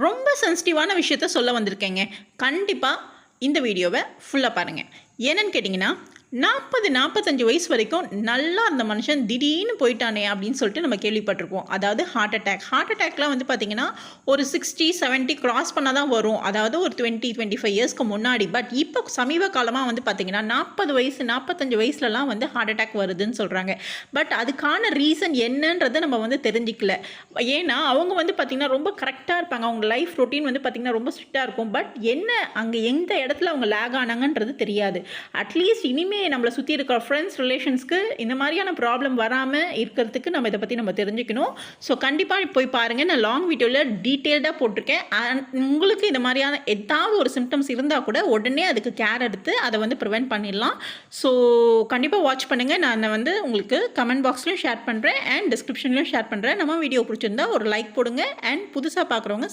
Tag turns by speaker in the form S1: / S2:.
S1: ரொம்ப சென்சிட்டிவான விஷயத்த சொல்ல வந்திருக்கேங்க. கண்டிப்பா இந்த வீடியோவை ஃபுல்லா பாருங்க. என்னன்னு கேட்டிங்கன்னா, 45 வயசு வரைக்கும் நல்லா இருந்த மனுஷன் திடீர்னு போயிட்டானே அப்படின்னு சொல்லிட்டு நம்ம கேள்விப்பட்டிருப்போம். அதாவது ஹார்ட் அட்டாக். ஹார்ட் அட்டாக்லாம் வந்து பார்த்தீங்கன்னா, ஒரு 60, 70 கிராஸ் பண்ணா தான் வரும். அதாவது ஒரு 20, 25 இயர்ஸ்க்கு முன்னாடி. பட் இப்போ சமீப காலமா வந்து பார்த்தீங்கன்னா, 40 வயசு, 45 வயசுலலாம் வந்து ஹார்ட் அட்டாக் வருதுன்னு சொல்றாங்க. பட் அதுக்கான ரீசன் என்னன்றத நம்ம வந்து தெரிஞ்சுக்கல. ஏன்னா, அவங்க வந்து பார்த்தீங்கன்னா, ரொம்ப கரெக்ட்டா இருப்பாங்க. அவங்க லைஃப் ரொட்டீன் வந்து பார்த்தீங்கன்னா, ரொம்ப ஸ்ட்ரிக்ட்டா இருக்கும். பட் என்ன அங்க எந்த இடத்துல அவங்க லேக் ஆனாங்கன்றது தெரியாது. அட்லீஸ்ட் இனிமே நம்மளை சுற்றி இருக்கிற ஃப்ரெண்ட்ஸ் ரிலேஷன்ஸ்க்கு இந்த மாதிரியான ப்ராப்ளம் வராமல் இருக்கிறதுக்கு நம்ம இதை பற்றி நம்ம தெரிஞ்சுக்கணும். ஸோ கண்டிப்பாக போய் பாருங்கள். நான் லாங் வீடியோவில் டீட்டெயில்டாக போட்டிருக்கேன். உங்களுக்கு இந்த மாதிரியான ஏதாவது ஒரு சிம்டம்ஸ் இருந்தால் கூட உடனே அதுக்கு கேர் எடுத்து அதை வந்து ப்ரிவென்ட் பண்ணிடலாம். ஸோ கண்டிப்பாக வாட்ச் பண்ணுங்கள். நான் வந்து உங்களுக்கு கமெண்ட் பாக்ஸ்லையும் ஷேர் பண்ணுறேன் அண்ட் டிஸ்கிரிப்ஷன்லையும் ஷேர் பண்ணுறேன். நம்ம வீடியோ பிடிச்சிருந்தா ஒரு லைக் போடுங்க அண்ட் புதுசாக பார்க்குறவங்க